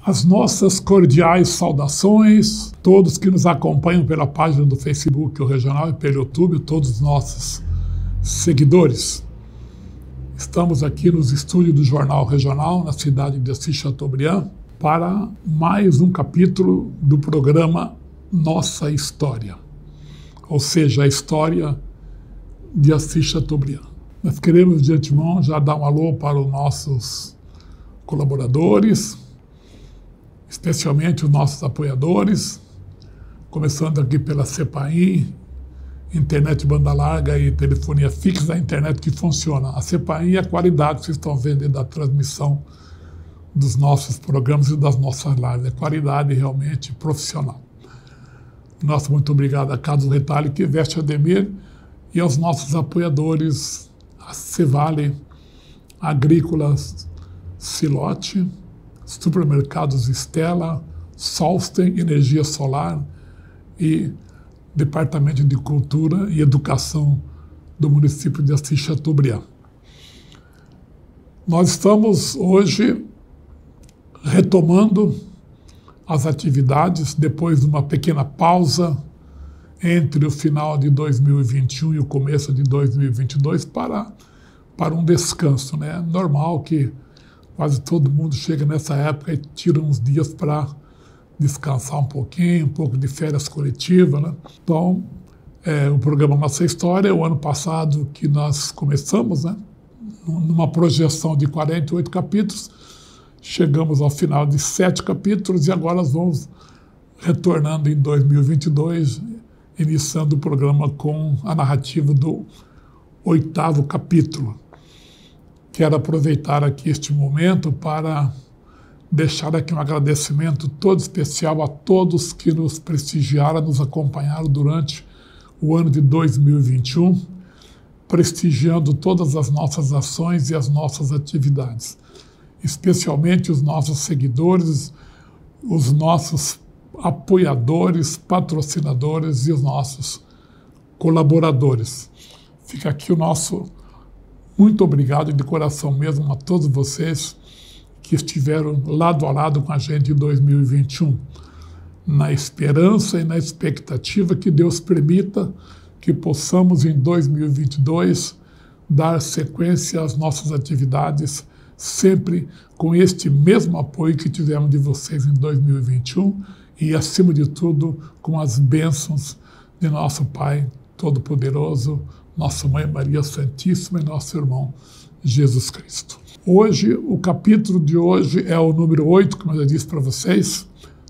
As nossas cordiais saudações, todos que nos acompanham pela página do Facebook, o Regional, e pelo YouTube, todos os nossos seguidores. Estamos aqui nos estúdios do Jornal Regional, na cidade de Assis Chateaubriand, para mais um capítulo do programa Nossa História, ou seja, a história de Assis Chateaubriand. Nós queremos de antemão já dar um alô para os nossos colaboradores, especialmente os nossos apoiadores, começando aqui pela CEPAI, internet banda larga e telefonia fixa, a internet que funciona. A CEPAI é a qualidade que vocês estão vendo da transmissão dos nossos programas e das nossas lives, é qualidade realmente profissional. Nosso muito obrigado a Carlos Retalho, que veste Ademir, e aos nossos apoiadores, a Cevale, Agrícolas Silote, Supermercados Estela, Solsten, Energia Solar e Departamento de Cultura e Educação do município de Assis Chateaubriand. Nós estamos hoje retomando as atividades depois de uma pequena pausa entre o final de 2021 e o começo de 2022 para um descanso, né? Normal que quase todo mundo chega nessa época e tira uns dias para descansar um pouco de férias coletivas, né? Então, o programa Nossa História, o ano passado que nós começamos, né? Numa projeção de 48 capítulos, chegamos ao final de 7 capítulos e agora nós vamos retornando em 2022, iniciando o programa com a narrativa do 8º capítulo. Quero aproveitar aqui este momento para deixar aqui um agradecimento todo especial a todos que nos prestigiaram, nos acompanharam durante o ano de 2021, prestigiando todas as nossas ações e as nossas atividades, especialmente os nossos seguidores, os nossos apoiadores, patrocinadores e os nossos colaboradores. Fica aqui o nosso muito obrigado de coração mesmo a todos vocês que estiveram lado a lado com a gente em 2021, na esperança e na expectativa que Deus permita que possamos em 2022 dar sequência às nossas atividades, sempre com este mesmo apoio que tivemos de vocês em 2021 e, acima de tudo, com as bênçãos de nosso Pai Todo-Poderoso, nossa Mãe Maria Santíssima e nosso irmão Jesus Cristo. Hoje, o capítulo de hoje é o número 8, como eu já disse para vocês,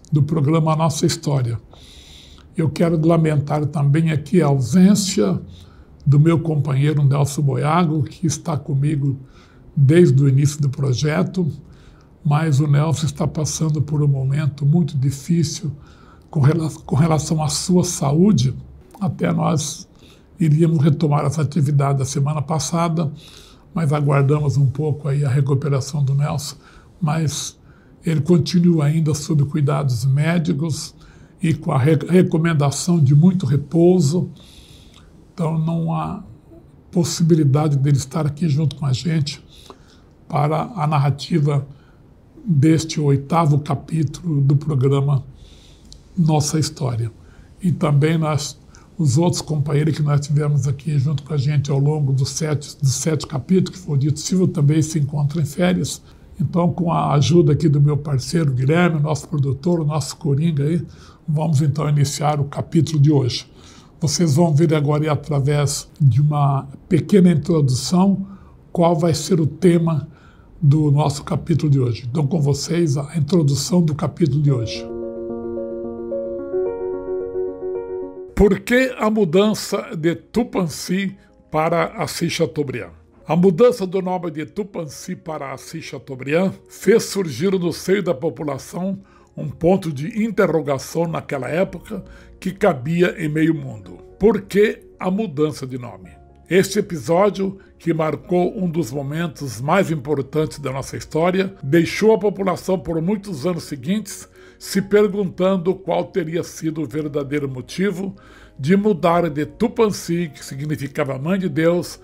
do programa Nossa História. Eu quero lamentar também aqui a ausência do meu companheiro Nelson Boiago, que está comigo desde o início do projeto, mas o Nelson está passando por um momento muito difícil com relação à sua saúde. Até nós iríamos retomar essa atividade da semana passada, mas aguardamos um pouco aí a recuperação do Nelson, mas ele continua ainda sob cuidados médicos e com a recomendação de muito repouso, então não há possibilidade dele estar aqui junto com a gente para a narrativa deste 8º capítulo do programa Nossa História. E também os outros companheiros que nós tivemos aqui junto com a gente ao longo dos 7 capítulos, que foi dito, Silvio também se encontra em férias. Então, com a ajuda aqui do meu parceiro Guilherme, nosso produtor, o nosso Coringa aí, vamos então iniciar o capítulo de hoje. Vocês vão ver agora, e através de uma pequena introdução, qual vai ser o tema do nosso capítulo de hoje. Então, com vocês, a introdução do capítulo de hoje. Por que a mudança de Tupãssi para Assis Chateaubriand? A mudança do nome de Tupãssi para Assis Chateaubriand fez surgir no seio da população um ponto de interrogação naquela época que cabia em meio mundo. Por que a mudança de nome? Este episódio, que marcou um dos momentos mais importantes da nossa história, deixou a população por muitos anos seguintes se perguntando qual teria sido o verdadeiro motivo de mudar de Tupãssi, que significava Mãe de Deus,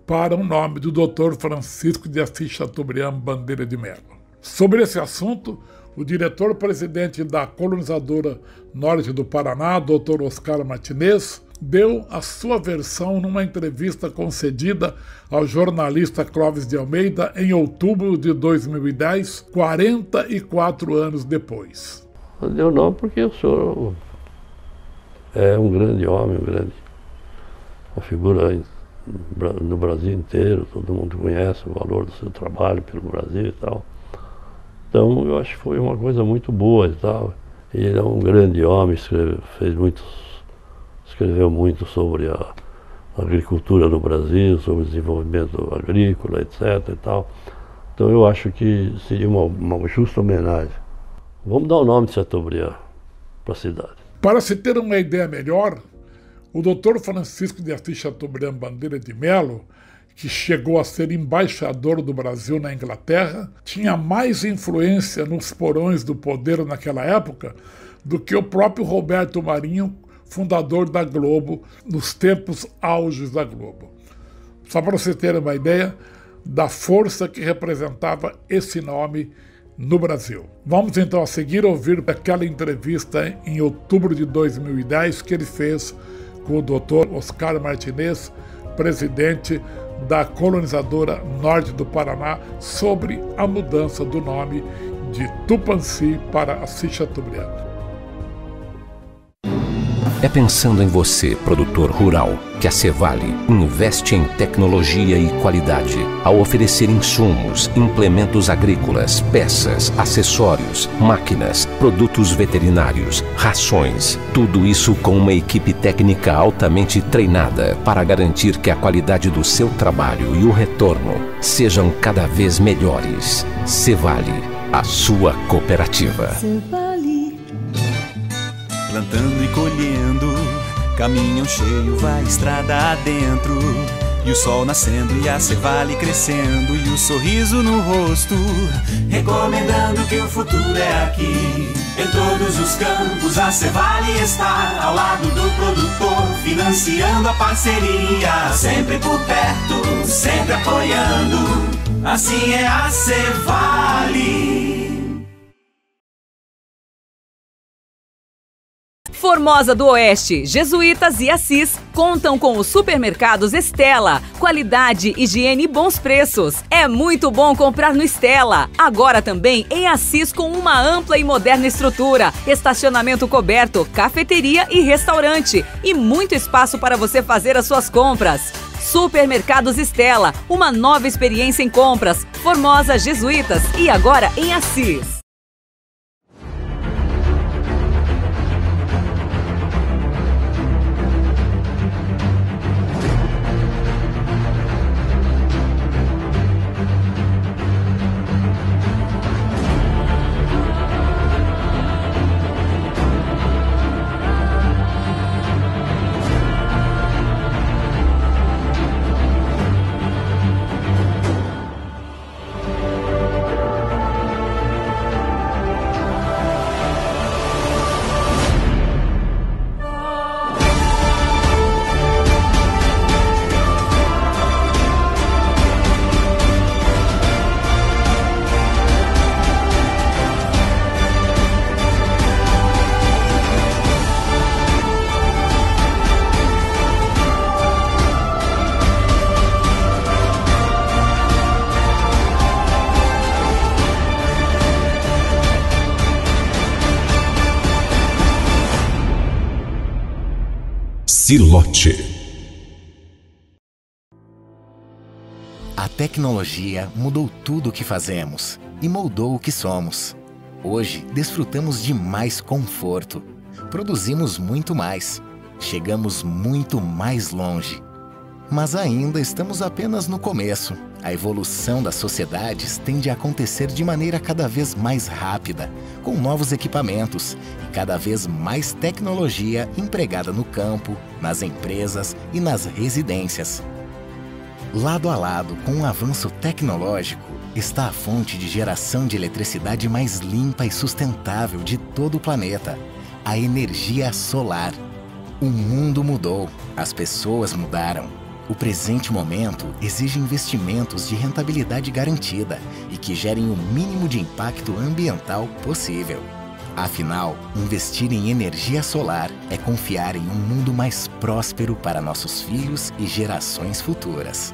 para o nome do Dr. Francisco de Assis Chateaubriand Bandeira de Melo. Sobre esse assunto, o diretor-presidente da colonizadora norte do Paraná, Dr. Oscar Martinez, deu a sua versão numa entrevista concedida ao jornalista Clóvis de Almeida em outubro de 2010, 44 anos depois. Deu não porque o senhor é um grande homem, uma figura no Brasil inteiro, todo mundo conhece o valor do seu trabalho pelo Brasil e tal. Então eu acho que foi uma coisa muito boa e tal. Ele é um grande homem, escreveu muito sobre a agricultura no Brasil, sobre o desenvolvimento agrícola, etc. e tal. Então eu acho que seria uma justa homenagem. Vamos dar o nome de Chateaubriand para a cidade. Para se ter uma ideia melhor, o Dr. Francisco de Assis Chateaubriand Bandeira de Melo, que chegou a ser embaixador do Brasil na Inglaterra, tinha mais influência nos porões do poder naquela época do que o próprio Roberto Marinho, fundador da Globo, nos tempos auges da Globo. Só para você ter uma ideia da força que representava esse nome no Brasil. Vamos então a seguir ouvir aquela entrevista em outubro de 2010 que ele fez com o Dr. Oscar Martinez, presidente da colonizadora norte do Paraná, sobre a mudança do nome de Tupãssi para Assis Chateaubriand. É pensando em você, produtor rural, que a Cevale investe em tecnologia e qualidade ao oferecer insumos, implementos agrícolas, peças, acessórios, máquinas, produtos veterinários, rações. Tudo isso com uma equipe técnica altamente treinada para garantir que a qualidade do seu trabalho e o retorno sejam cada vez melhores. Cevale, a sua cooperativa. Plantando e colhendo, caminhão cheio vai estrada adentro. E o sol nascendo e a Cevale crescendo, e o sorriso no rosto, recomendando que o futuro é aqui. Em todos os campos a Cevale está, ao lado do produtor, financiando a parceria. Sempre por perto, sempre apoiando, assim é a Cevale. Formosa do Oeste, Jesuítas e Assis contam com os supermercados Estela. Qualidade, higiene e bons preços. É muito bom comprar no Estela. Agora também em Assis com uma ampla e moderna estrutura, estacionamento coberto, cafeteria e restaurante. E muito espaço para você fazer as suas compras. Supermercados Estela, uma nova experiência em compras. Formosa, Jesuítas e agora em Assis. Silote. A tecnologia mudou tudo o que fazemos e moldou o que somos. Hoje, desfrutamos de mais conforto, produzimos muito mais, chegamos muito mais longe. Mas ainda estamos apenas no começo. A evolução das sociedades tende a acontecer de maneira cada vez mais rápida, com novos equipamentos e cada vez mais tecnologia empregada no campo, nas empresas e nas residências. Lado a lado com o avanço tecnológico está a fonte de geração de eletricidade mais limpa e sustentável de todo o planeta, a energia solar. O mundo mudou, as pessoas mudaram. O presente momento exige investimentos de rentabilidade garantida e que gerem o mínimo de impacto ambiental possível. Afinal, investir em energia solar é confiar em um mundo mais próspero para nossos filhos e gerações futuras.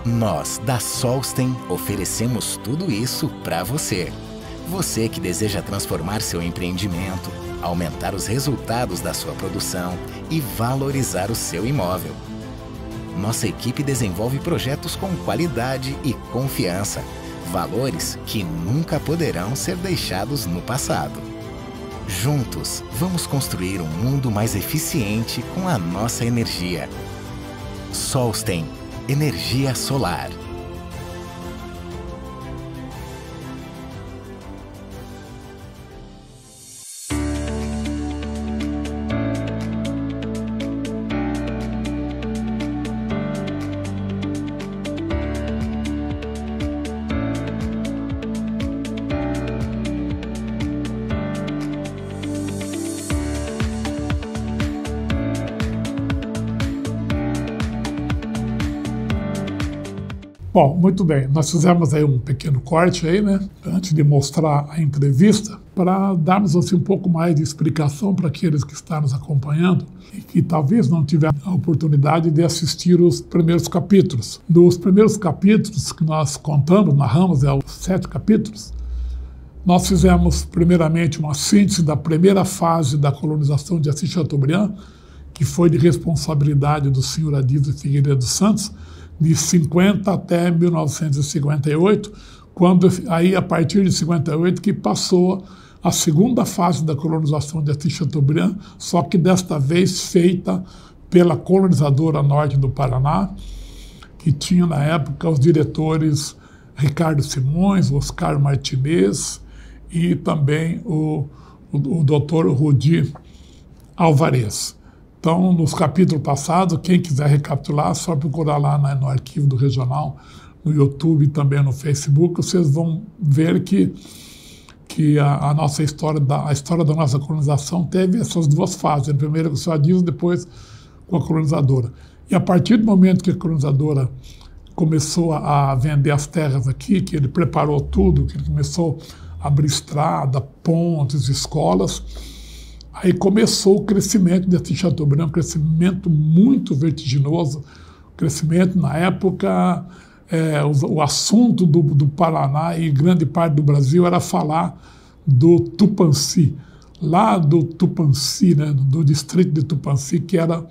Nós, da Solstem, oferecemos tudo isso para você. Você que deseja transformar seu empreendimento, aumentar os resultados da sua produção e valorizar o seu imóvel. Nossa equipe desenvolve projetos com qualidade e confiança, valores que nunca poderão ser deixados no passado. Juntos, vamos construir um mundo mais eficiente com a nossa energia. Solstem, energia solar. Bom, muito bem, nós fizemos aí um pequeno corte aí, né, antes de mostrar a entrevista, para darmos assim um pouco mais de explicação para aqueles que estão nos acompanhando e que talvez não tiveram a oportunidade de assistir os primeiros capítulos. Dos primeiros capítulos que nós contamos, narramos, os 7 capítulos, nós fizemos primeiramente uma síntese da primeira fase da colonização de Assis Chateaubriand, que foi de responsabilidade do senhor Adílio Figueiredo dos Santos, de 50 até 1958, quando aí a partir de 58 que passou a segunda fase da colonização de Assis Chateaubriand, só que desta vez feita pela colonizadora norte do Paraná, que tinha na época os diretores Ricardo Simões, Oscar Martinez e também o Dr. Rudi Alvarez. Então, nos capítulos passados, quem quiser recapitular, só procurar lá no arquivo do Regional, no YouTube e também no Facebook, vocês vão ver que a nossa história, a história da nossa colonização teve essas duas fases, primeiro com o senhor Adílio, depois com a colonizadora. E a partir do momento que a colonizadora começou a vender as terras aqui, que ele preparou tudo, que ele começou a abrir estrada, pontes, escolas, aí começou o crescimento de Assis Chateaubriand, um crescimento muito vertiginoso, crescimento na época, o assunto do Paraná e grande parte do Brasil era falar do Tupãssi, lá do Tupãssi, né, do distrito de Tupãssi, que era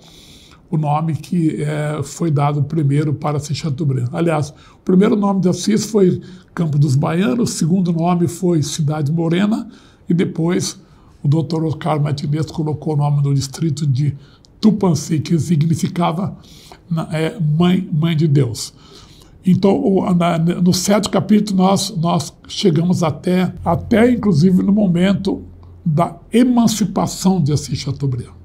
o nome que foi dado primeiro para Assis Chateaubriand. Aliás, o primeiro nome de Assis foi Campo dos Baianos, o segundo nome foi Cidade Morena e depois o Dr. Oscar Martinez colocou o nome do distrito de Tupãssi, que significava mãe de Deus. Então, no 7 capítulo, nós chegamos até inclusive no momento da emancipação de Assis Chateaubriand.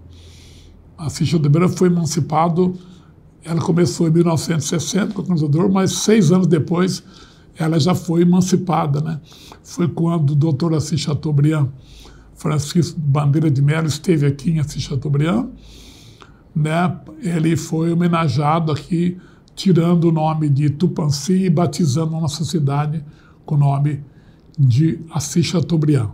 Assis Chateaubriand foi emancipado, ela começou em 1960 com o colonizador, mas 6 anos depois ela já foi emancipada, né? Foi quando o Dr. Assis Chateaubriand, Francisco Bandeira de Mello, esteve aqui em Assis Chateaubriand, né? Ele foi homenageado aqui, tirando o nome de Tupãssi e batizando a nossa cidade com o nome de Assis Chateaubriand.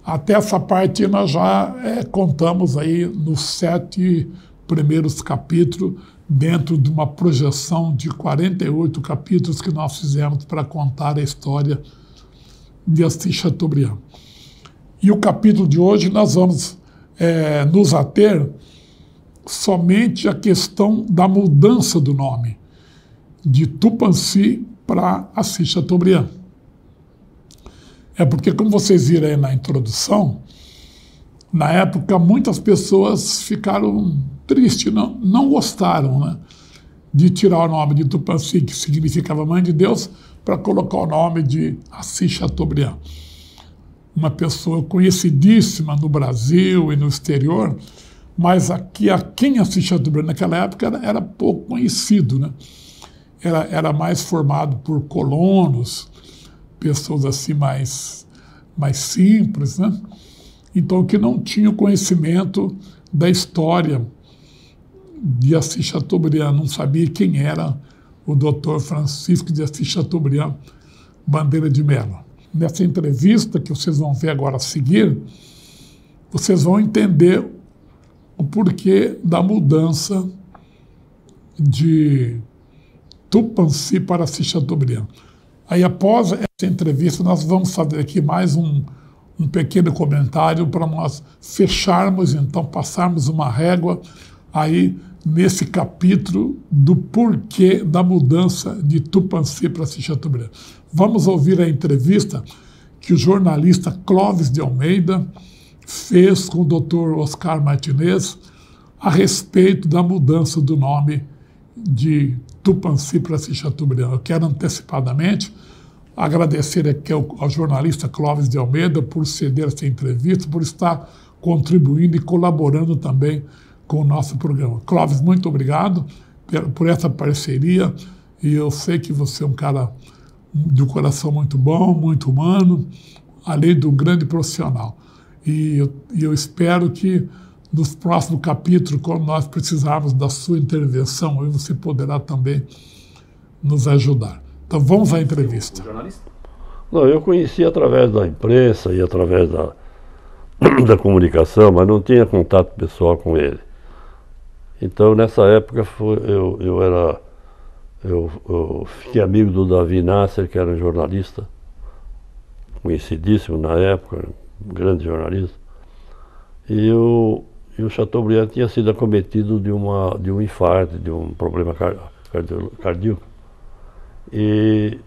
Até essa parte nós já contamos aí nos 7 primeiros capítulos, dentro de uma projeção de 48 capítulos que nós fizemos para contar a história de Assis Chateaubriand. E o capítulo de hoje nós vamos nos ater somente à questão da mudança do nome de Tupãssi para Assis Chateaubriand. Porque, como vocês viram aí na introdução, na época muitas pessoas ficaram tristes, não gostaram, né, de tirar o nome de Tupãssi, que significava Mãe de Deus, para colocar o nome de Assis Chateaubriand. Uma pessoa conhecidíssima no Brasil e no exterior, mas aqui em Assis Chateaubriand naquela época era pouco conhecido, né? Era mais formado por colonos, pessoas assim mais simples, né? Então, que não tinham conhecimento da história de Assis Chateaubriand, não sabia quem era o Dr. Francisco de Assis Chateaubriand, Bandeira de Melo. Nessa entrevista que vocês vão ver agora a seguir, vocês vão entender o porquê da mudança de Tupãssi para Assis Chateaubriand. Aí, após essa entrevista, nós vamos fazer aqui mais um pequeno comentário para nós fecharmos, então, passarmos uma régua aí nesse capítulo do porquê da mudança de Tupãssi para Assis Chateaubriand. Vamos ouvir a entrevista que o jornalista Clóvis de Almeida fez com o Dr. Oscar Martinez a respeito da mudança do nome de Tupãssi para Assis Chateaubriand. Eu quero antecipadamente agradecer aqui ao jornalista Clóvis de Almeida por ceder essa entrevista, por estar contribuindo e colaborando também com o nosso programa. Clóvis, muito obrigado por essa parceria, e eu sei que você é um cara de um coração muito bom, muito humano, além de um grande profissional. E eu espero que nos próximos capítulos, quando nós precisarmos da sua intervenção, você poderá também nos ajudar. Então vamos à entrevista. Não, eu conheci através da imprensa e através da comunicação, mas não tinha contato pessoal com ele. Então, nessa época, eu fiquei amigo do Davi Nasser, que era um jornalista conhecidíssimo na época, um grande jornalista. E o Chateaubriand tinha sido acometido de um infarto, de um problema cardíaco. E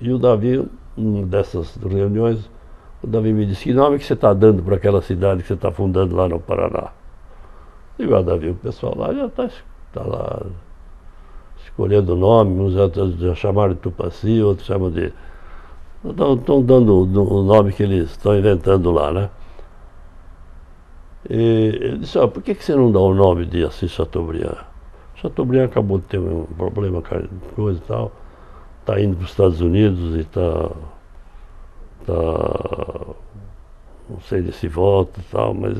o Davi, numa dessas reuniões, o Davi me disse: que nome que você está dando para aquela cidade que você está fundando lá no Paraná? Digo: Davi, o pessoal lá já está lá escolhendo o nome, uns já chamaram de Tupãssi, outros chamam de... Estão dando o nome que eles estão inventando lá, né? E ele disse: por que você não dá o nome de Assis Chateaubriand? Chateaubriand acabou de ter um problema, coisa e tal, está indo para os Estados Unidos e está não sei se volta e tal, mas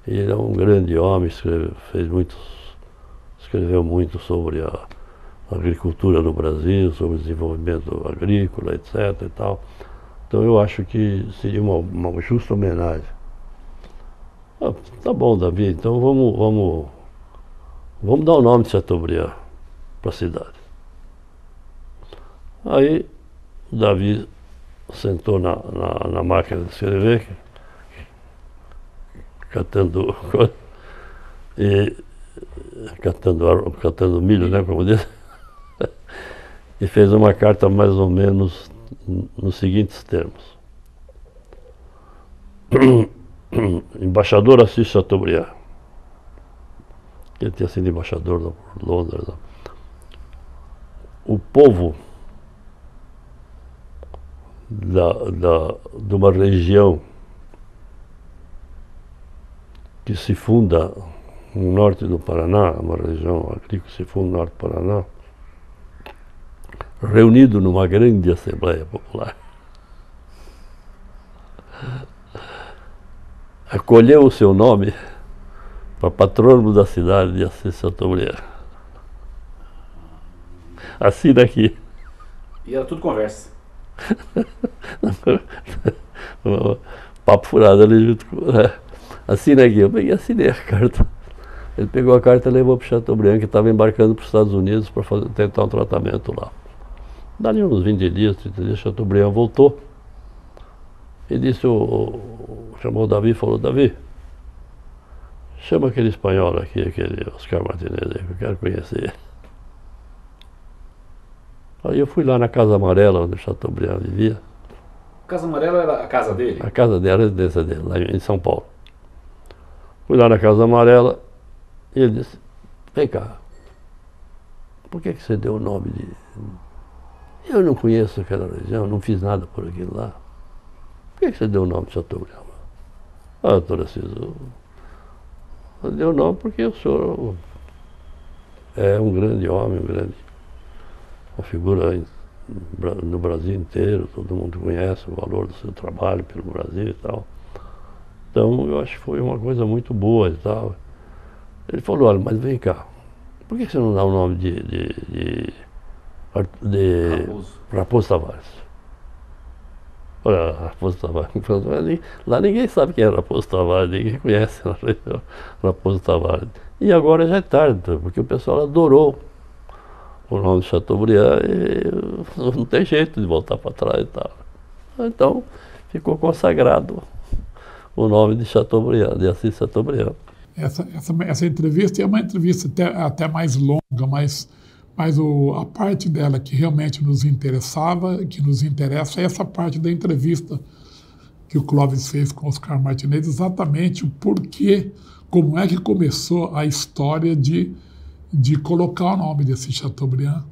ele é um grande homem, escreveu muito sobre a agricultura no Brasil, sobre o desenvolvimento agrícola, etc. e tal. Então eu acho que seria uma justa homenagem. Tá bom, Davi, então vamos dar o nome de Chateaubriand para a cidade. Aí o Davi sentou na máquina de escrever, catando milho, né, como diz, e fez uma carta mais ou menos nos seguintes termos: Embaixador Assis Chateaubriand, ele tinha sido embaixador de Londres. O povo de uma região que se funda no norte do Paraná, uma região agrícola que se funda no norte do Paraná, reunido numa grande Assembleia Popular, acolheu o seu nome para patrono da cidade de Assis Chateaubriand. Assina aqui. E era tudo conversa. Papo furado ali junto com... Assina aqui. Eu peguei e assinei a carta. Ele pegou a carta e levou para o Chateaubriand, que estava embarcando para os Estados Unidos para tentar um tratamento lá. Dali uns 20 dias, 30 dias, Chateaubriand voltou e disse, chamou o Davi e falou: Davi, chama aquele espanhol aqui, aquele Oscar Martinez aí, que eu quero conhecer ele. Aí eu fui lá na Casa Amarela, onde o Chateaubriand vivia. A Casa Amarela era a casa dele? A casa dele, a residência dele, lá em São Paulo. Fui lá na Casa Amarela e ele disse: vem cá, por que você deu o nome de... Eu não conheço aquela região, não fiz nada por aquilo lá. Por que você deu o nome de Chateaubriand? Doutor Assis, eu dei o nome porque o senhor é um grande homem, uma figura no Brasil inteiro, todo mundo conhece o valor do seu trabalho pelo Brasil e tal. Então eu acho que foi uma coisa muito boa e tal. Ele falou: olha, mas vem cá, por que você não dá o nome de Raposo Tavares? Olha, Raposo Tavares. Lá ninguém sabe quem é Raposo Tavares, ninguém conhece Raposo Tavares. E agora já é tarde, porque o pessoal adorou o nome de Chateaubriand e não tem jeito de voltar para trás e tal. Então ficou consagrado o nome de Chateaubriand, de Assis Chateaubriand. Essa entrevista é uma entrevista até mais longa, mas a parte dela que realmente nos interessava, que nos interessa, é essa parte da entrevista que o Clóvis fez com Oscar Martinez, exatamente o porquê, como é que começou a história de colocar o nome desse Chateaubriand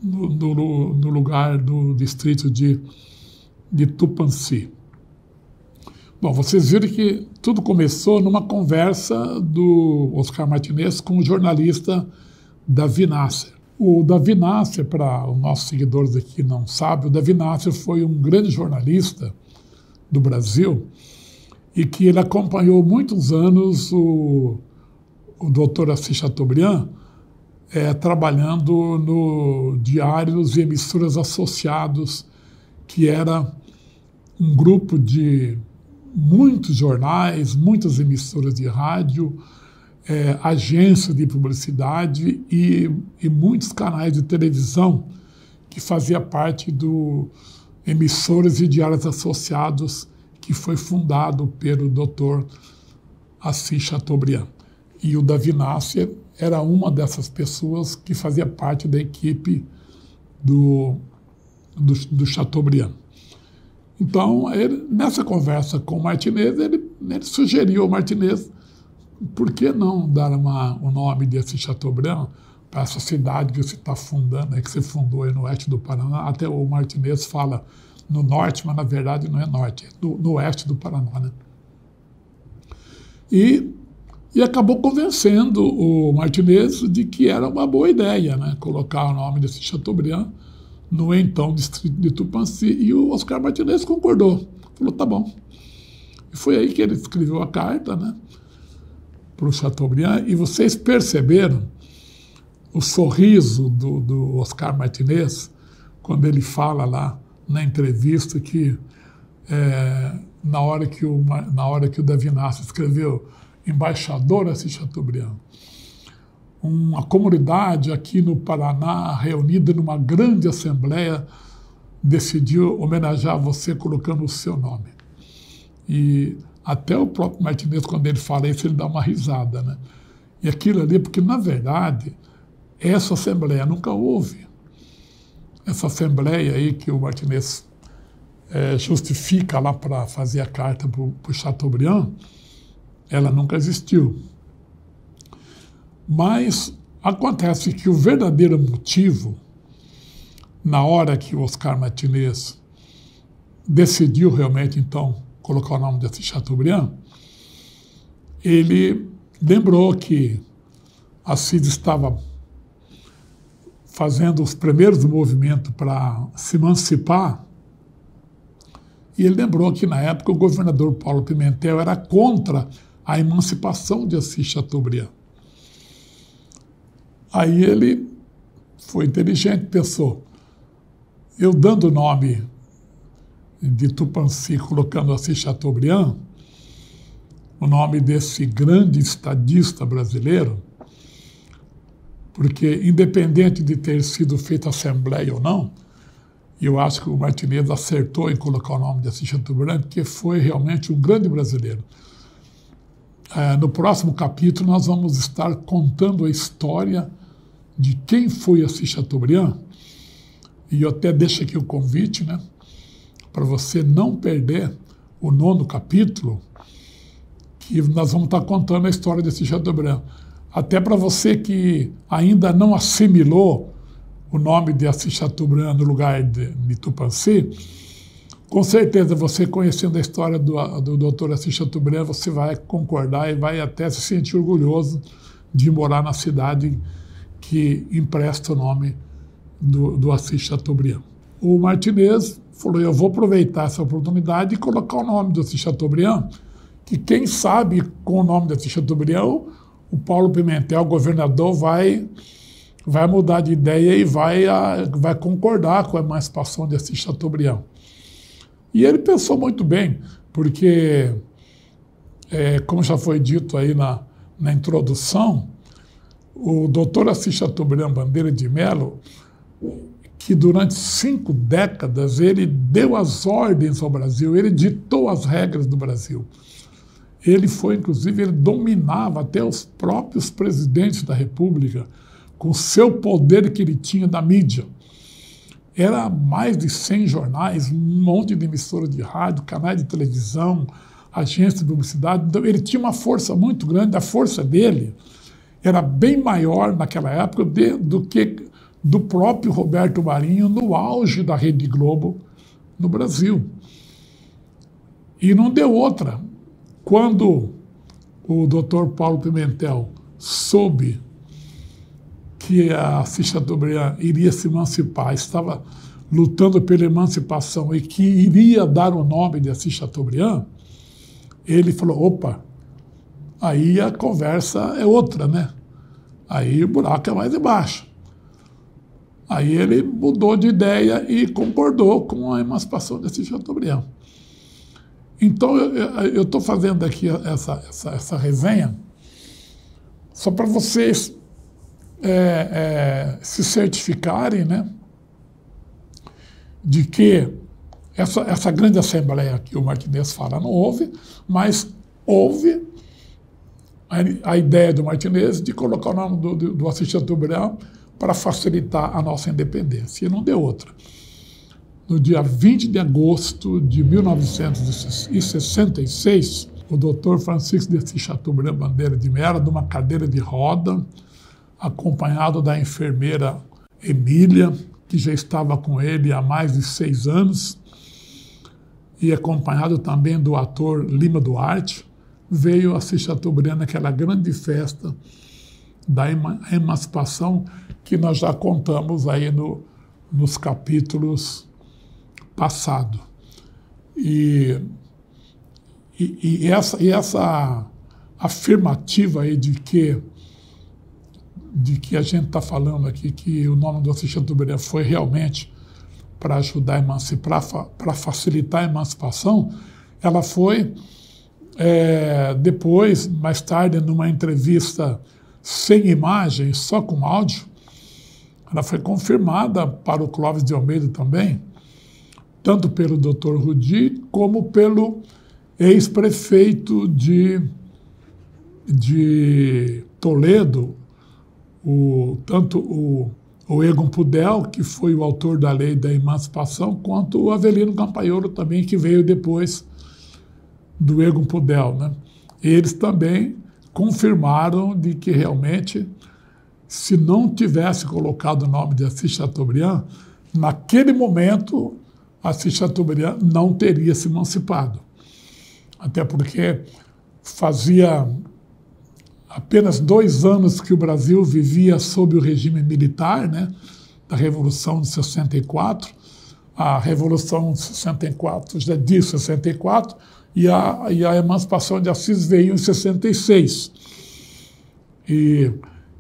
no lugar do distrito de Tupãssi. Bom, vocês viram que tudo começou numa conversa do Oscar Martinez com o jornalista Davi Nasser. O Davi Nasser, para os nossos seguidores aqui que não sabem, o Davi Nasser foi um grande jornalista do Brasil e que ele acompanhou muitos anos o Dr. Assis Chateaubriand trabalhando no Diários e Emissoras Associados, que era um grupo de muitos jornais, muitas emissoras de rádio, agências de publicidade e muitos canais de televisão que fazia parte do Emissoras e Diários Associados, que foi fundado pelo Dr. Assis Chateaubriand. E o Davi Nasser era uma dessas pessoas que fazia parte da equipe do Chateaubriand. Então, nessa conversa com o Martinez, ele sugeriu ao Martinez por que não dar o nome desse Chateaubriand para essa cidade que você está fundando, que você fundou aí no oeste do Paraná. Até o Martinez fala no norte, mas na verdade não é norte, é no oeste do Paraná, né? E acabou convencendo o Martinez de que era uma boa ideia, né, colocar o nome desse Chateaubriand no então distrito de Tupãssi, e o Oscar Martinez concordou, falou, tá bom. E foi aí que ele escreveu a carta, né, para o Chateaubriand, e vocês perceberam o sorriso do Oscar Martinez quando ele fala lá na entrevista que na hora que o Davi Nasser escreveu embaixador Assis Chateaubriand, uma comunidade aqui no Paraná, reunida numa grande assembleia, decidiu homenagear você colocando o seu nome. E até o próprio Martinez, quando ele fala isso, ele dá uma risada, né? E aquilo ali, porque, na verdade, essa assembleia nunca houve. Essa assembleia aí que o Martinez justifica lá para fazer a carta para o Chateaubriand, ela nunca existiu. Mas acontece que o verdadeiro motivo, na hora que o Oscar Martinez decidiu realmente, então, colocar o nome desse Chateaubriand, ele lembrou que Assis estava fazendo os primeiros movimentos para se emancipar, e ele lembrou que, na época, o governador Paulo Pimentel era contra a emancipação de Assis Chateaubriand. Aí ele foi inteligente, pensou, eu dando o nome de Tupãssi, colocando Assis Chateaubriand, o nome desse grande estadista brasileiro, porque independente de ter sido feita assembleia ou não, eu acho que o Martinez acertou em colocar o nome de Assis Chateaubriand, porque foi realmente um grande brasileiro. No próximo capítulo nós vamos estar contando a história de quem foi Assis Chateaubriand, e eu até deixo aqui o convite, né, para você não perder o 9º capítulo, que nós vamos estar contando a história desse Chateaubriand. Até para você que ainda não assimilou o nome de Assis Chateaubriand no lugar de Tupãssi, com certeza você conhecendo a história do Dr. Assis Chateaubriand, você vai concordar e vai até se sentir orgulhoso de morar na cidade que empresta o nome do Assis Chateaubriand. O Martinez falou, eu vou aproveitar essa oportunidade e colocar o nome do Assis Chateaubriand, que quem sabe com o nome do Assis Chateaubriand, o Paulo Pimentel, o governador, vai mudar de ideia e vai concordar com a emancipação de Assis Chateaubriand. E ele pensou muito bem, porque, como já foi dito aí na introdução, o doutor Assis Chateaubriand Bandeira de Mello, que durante 5 décadas ele deu as ordens ao Brasil, ele ditou as regras do Brasil. Ele foi, inclusive, ele dominava até os próprios presidentes da República com o seu poder que ele tinha da mídia. Era mais de 100 jornais, um monte de emissoras de rádio, canais de televisão, agências de publicidade. Então, ele tinha uma força muito grande. A força dele era bem maior naquela época do que do próprio Roberto Marinho no auge da Rede Globo no Brasil. E não deu outra. Quando o doutor Paulo Pimentel soube que a Assis Chateaubriand iria se emancipar, estava lutando pela emancipação e que iria dar o nome de Assis Chateaubriand, ele falou, opa, aí a conversa é outra, né? Aí o buraco é mais embaixo. Aí ele mudou de ideia e concordou com a emancipação de Assis Chateaubriand. Então, eu estou fazendo aqui essa resenha só para vocês se certificarem, né, de que essa grande assembleia que o Martinez fala não houve, mas houve a ideia do Martinez de colocar o nome do Assis Chateaubriand para facilitar a nossa independência. E não deu outra. No dia 20 de agosto de 1966, o doutor Francisco de Assis Chateaubriand Bandeira de Mello, numa cadeira de roda, acompanhado da enfermeira Emília, que já estava com ele há mais de 6 anos, e acompanhado também do ator Lima Duarte, veio Assis Chateaubriand naquela grande festa da emancipação que nós já contamos aí nos capítulos passados. E essa afirmativa aí de que a gente está falando aqui, que o nome do Assis Chateaubriand foi realmente para ajudar a emancipar, para facilitar a emancipação, ela foi depois, mais tarde, numa entrevista sem imagem, só com áudio, ela foi confirmada para o Clóvis de Almeida também, tanto pelo Dr. Rudi, como pelo ex-prefeito de Toledo, tanto o Egon Pudel, que foi o autor da lei da emancipação, quanto o Avelino Campaiolo também, que veio depois do Egon Pudel, né? Eles também confirmaram de que realmente, se não tivesse colocado o nome de Assis Chateaubriand, naquele momento, Assis Chateaubriand não teria se emancipado. Até porque fazia apenas 2 anos que o Brasil vivia sob o regime militar, né, da Revolução de 64. A Revolução de 64 já de 64 e a emancipação de Assis veio em 66.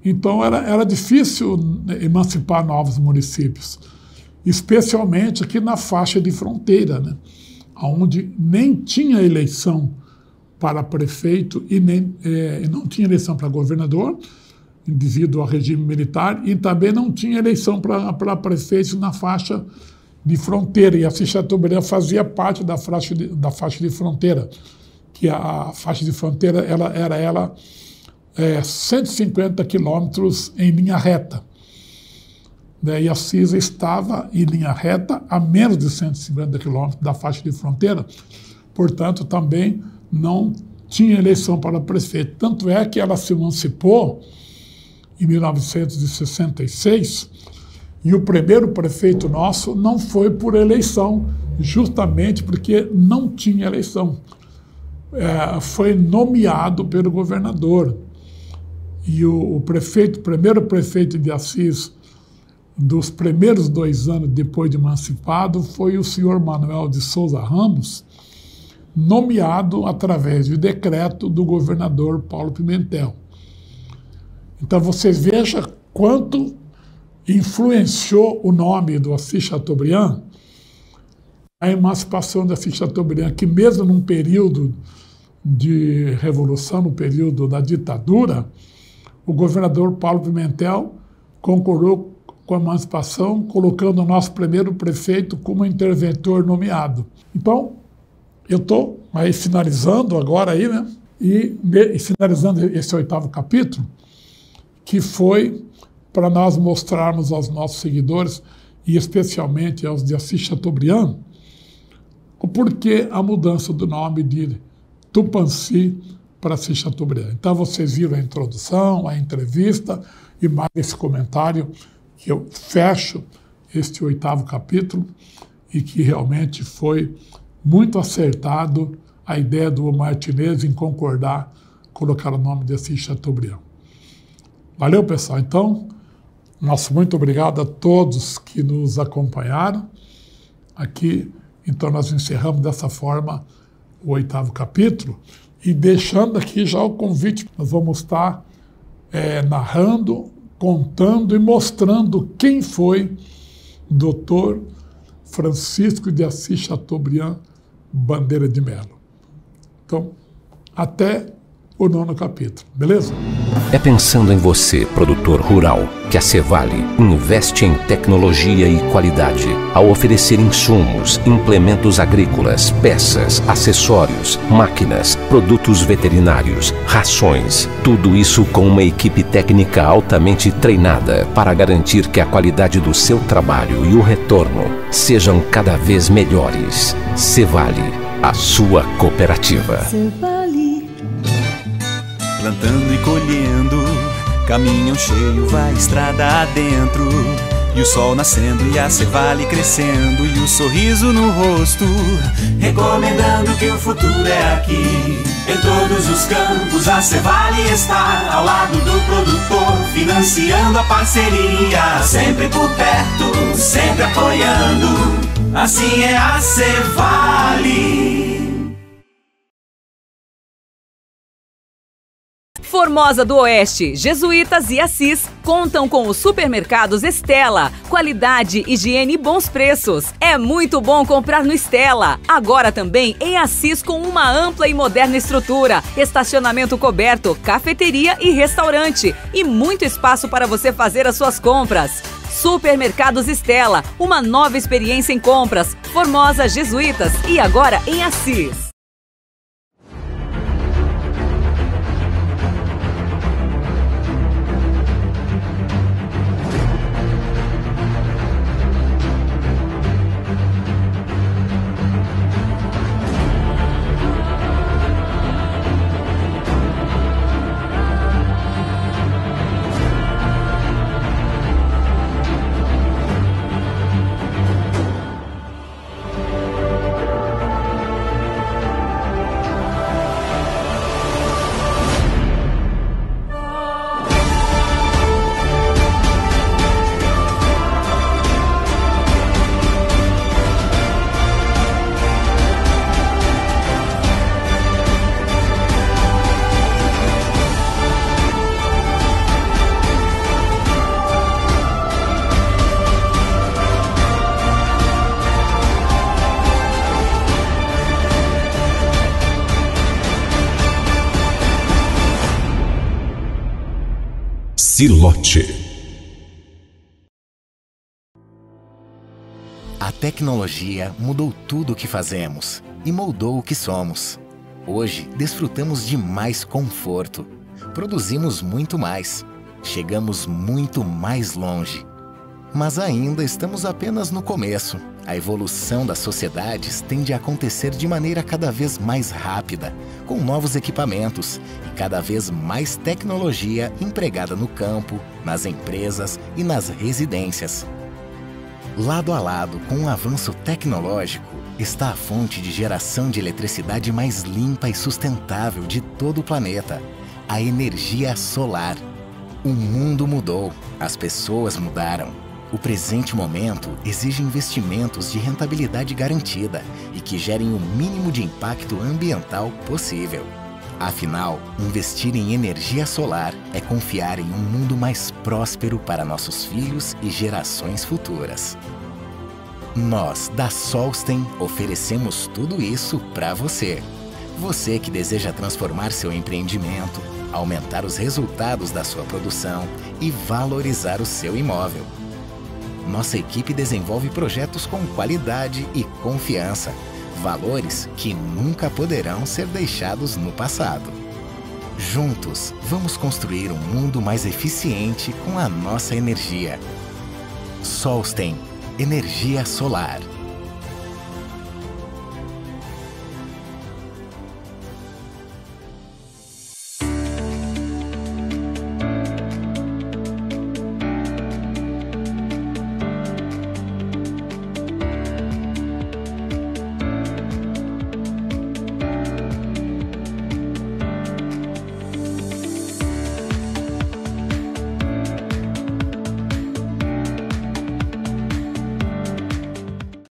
Então era difícil emancipar novos municípios, especialmente aqui na faixa de fronteira, né, onde nem tinha eleição para prefeito e não tinha eleição para governador, devido ao regime militar, e também não tinha eleição para prefeito na faixa de fronteira. E Assis Chateaubriand fazia parte da faixa de fronteira, que a faixa de fronteira era 150 quilômetros em linha reta. E Assis estava em linha reta a menos de 150 quilômetros da faixa de fronteira, portanto, também não tinha eleição para prefeito. Tanto é que ela se emancipou em 1966 e o primeiro prefeito nosso não foi por eleição, justamente porque não tinha eleição. Foi nomeado pelo governador. E o primeiro prefeito de Assis, dos primeiros 2 anos depois de emancipado, foi o senhor Manuel de Souza Ramos, nomeado através de decreto do governador Paulo Pimentel. Então, vocês vejam quanto influenciou o nome do Assis Chateaubriand A emancipação da Assis Chateaubriand, que mesmo num período de revolução, no período da ditadura, o governador Paulo Pimentel concordou com a emancipação, colocando o nosso primeiro prefeito como interventor nomeado. Então, eu estou aí finalizando agora aí, né? E finalizando esse 8º capítulo, que foi para nós mostrarmos aos nossos seguidores, e especialmente aos de Assis Chateaubriand, o porquê a mudança do nome de Tupãssi para Assis Chateaubriand. Então vocês viram a introdução, a entrevista e mais esse comentário que eu fecho este 8º capítulo e que realmente foi muito acertado a ideia do Martinez em concordar, colocar o nome de Assis Chateaubriand. Valeu, pessoal. Então, nosso muito obrigado a todos que nos acompanharam aqui. Então, nós encerramos dessa forma o 8º capítulo e deixando aqui já o convite. Nós vamos estar narrando, contando e mostrando quem foi Dr. Francisco de Assis Chateaubriand Bandeira de Melo. Então, até o 9º capítulo, beleza? É pensando em você, produtor rural, que a Cevale investe em tecnologia e qualidade ao oferecer insumos, implementos agrícolas, peças, acessórios, máquinas, produtos veterinários, rações. Tudo isso com uma equipe técnica altamente treinada para garantir que a qualidade do seu trabalho e o retorno sejam cada vez melhores. Cevale, a sua cooperativa. Plantando e colhendo, caminhão cheio vai estrada adentro. E o sol nascendo e a Cevale crescendo, e o sorriso no rosto, recomendando que o futuro é aqui. Em todos os campos a Cevale está, ao lado do produtor, financiando a parceria, sempre por perto, sempre apoiando. Assim é a Cevale. Formosa do Oeste, Jesuítas e Assis contam com os supermercados Estela. Qualidade, higiene e bons preços. É muito bom comprar no Estela. Agora também em Assis com uma ampla e moderna estrutura, estacionamento coberto, cafeteria e restaurante e muito espaço para você fazer as suas compras. Supermercados Estela, uma nova experiência em compras. Formosa, Jesuítas e agora em Assis. Silote. A tecnologia mudou tudo o que fazemos e moldou o que somos. Hoje, desfrutamos de mais conforto, produzimos muito mais, chegamos muito mais longe. Mas ainda estamos apenas no começo. A evolução das sociedades tende a acontecer de maneira cada vez mais rápida, com novos equipamentos e cada vez mais tecnologia empregada no campo, nas empresas e nas residências. Lado a lado com o avanço tecnológico está a fonte de geração de eletricidade mais limpa e sustentável de todo o planeta, a energia solar. O mundo mudou, as pessoas mudaram. O presente momento exige investimentos de rentabilidade garantida e que gerem o mínimo de impacto ambiental possível. Afinal, investir em energia solar é confiar em um mundo mais próspero para nossos filhos e gerações futuras. Nós, da Solsten, oferecemos tudo isso para você. Você que deseja transformar seu empreendimento, aumentar os resultados da sua produção e valorizar o seu imóvel. Nossa equipe desenvolve projetos com qualidade e confiança, valores que nunca poderão ser deixados no passado. Juntos, vamos construir um mundo mais eficiente com a nossa energia. Solsten, energia solar.